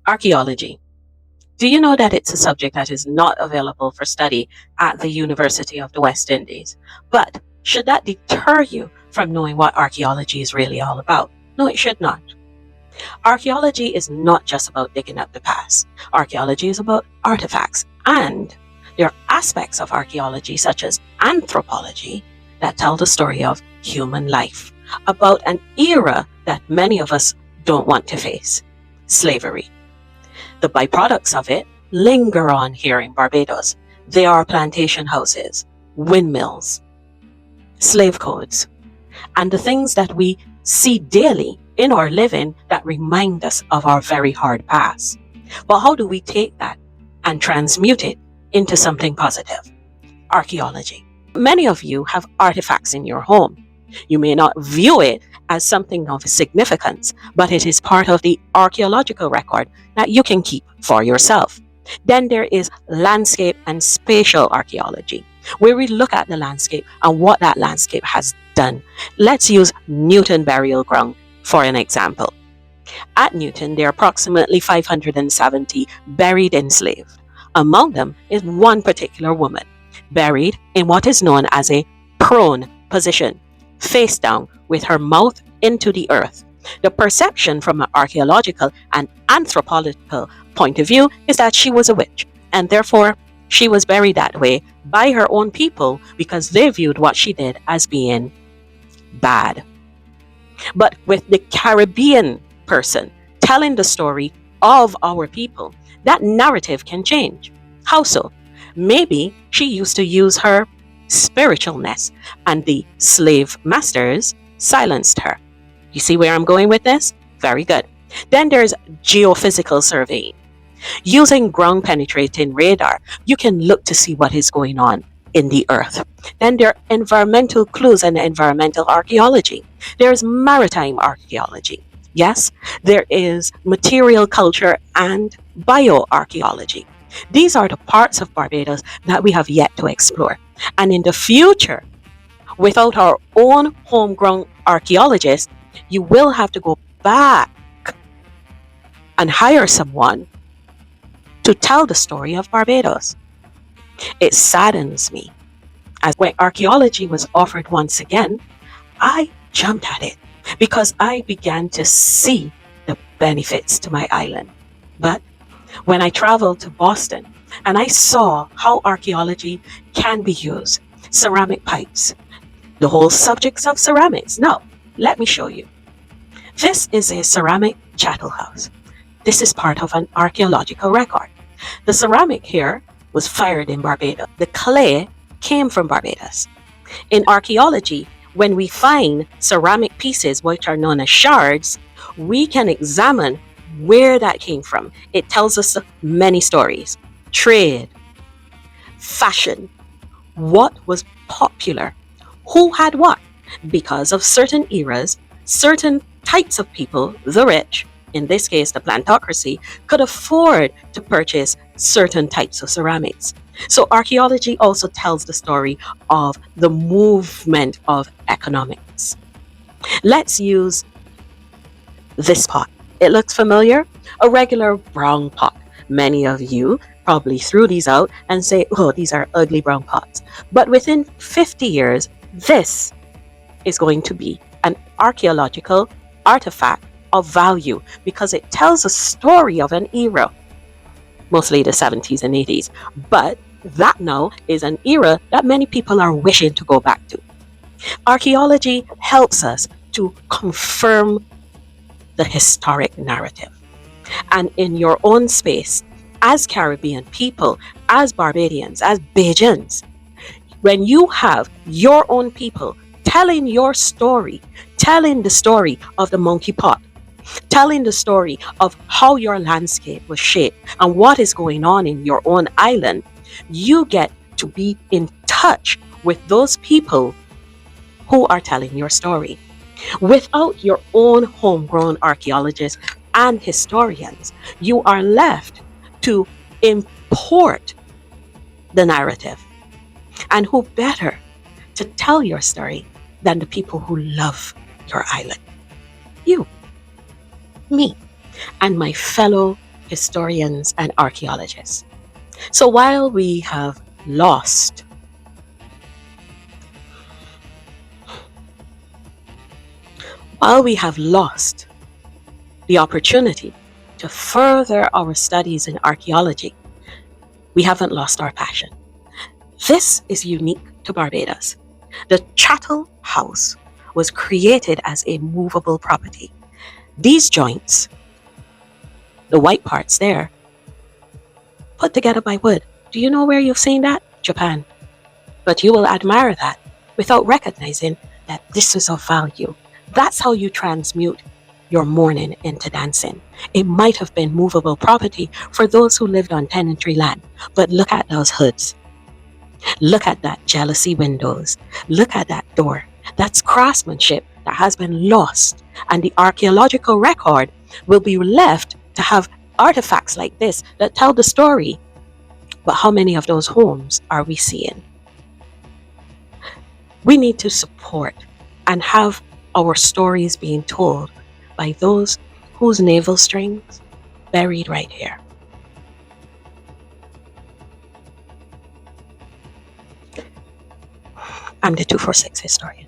Archaeology. Do you know that it's a subject that is not available for study at the University of the West Indies? But should that deter you from knowing what archaeology is really all about? No, it should not. Archaeology is not just about digging up the past. Archaeology is about artifacts, and there are aspects of archaeology, such as anthropology, that tell the story of human life, about an era that many of us don't want to face: slavery. The byproducts of it linger on here in Barbados. They are plantation houses, windmills, slave codes, and the things that we see daily in our living that remind us of our very hard past. But how do we take that and transmute it into something positive? Archaeology. Many of you have artifacts in your home. You may not view it as something of significance, but it is part of the archaeological record that you can keep for yourself. Then there is landscape and spatial archaeology, where we look at the landscape and what that landscape has done. Let's use Newton burial ground for an example. At Newton, there are approximately 570 buried enslaved. Among them is one particular woman, buried in what is known as a prone position, face down with her mouth into the earth. The perception from an archaeological and anthropological point of view is that she was a witch, and therefore she was buried that way by her own people because they viewed what she did as being bad. But with the Caribbean person telling the story of our people, that narrative can change. How so? Maybe she used to use her spiritualness and the slave masters silenced her. You see where I'm going with this? Very good. Then there's geophysical surveying. Using ground penetrating radar, you can look to see what is going on in the earth. Then there are environmental clues and environmental archaeology. There's maritime archaeology. Yes, there is material culture and bioarchaeology. These are the parts of Barbados that we have yet to explore. And in the future, without our own homegrown archaeologists, you will have to go back and hire someone to tell the story of Barbados. It saddens me, as when archaeology was offered once again, I jumped at it because I began to see the benefits to my island. But when I traveled to Boston and I saw how archaeology can be used, ceramic pipes, the whole subjects of ceramics. Now, let me show you. This is a ceramic chattel house. This is part of an archaeological record. The ceramic here was fired in Barbados. The clay came from Barbados. In archaeology, when we find ceramic pieces, which are known as shards, we can examine where that came from. It tells us many stories. Trade, fashion, what was popular, who had what. Because of certain eras, certain types of people, the rich, in this case the plantocracy, could afford to purchase certain types of ceramics. So archaeology also tells the story of the movement of economics. Let's use this pot. It looks familiar? A regular brown pot. Many of you probably threw these out and say, oh, these are ugly brown pots. But within 50 years, this is going to be an archaeological artifact of value because it tells a story of an era, mostly the 70s and 80s. But that now is an era that many people are wishing to go back to. Archaeology helps us to confirm the historic narrative. And in your own space, as Caribbean people, as Barbadians, as Bajans, when you have your own people telling your story, telling the story of the monkey pot, telling the story of how your landscape was shaped and what is going on in your own island, you get to be in touch with those people who are telling your story. Without your own homegrown archaeologists and historians, you are left to import the narrative. And who better to tell your story than the people who love your island? You, me, and my fellow historians, and archaeologists. So while we have lost the opportunity to further our studies in archaeology, we haven't lost our passion. This is unique to Barbados. The chattel house was created as a movable property. These joints, the white parts there, put together by wood. Do you know where you've seen that? Japan. But you will admire that without recognizing that this is of value. That's how you transmute your mourning into dancing. It might have been movable property for those who lived on tenantry land, but look at those hoods. Look at that jealousy windows. Look at that door. That's craftsmanship that has been lost, and the archaeological record will be left to have artifacts like this that tell the story. But how many of those homes are we seeing? We need to support and have our stories being told by those whose navel strings buried right here. I'm the 246 historian.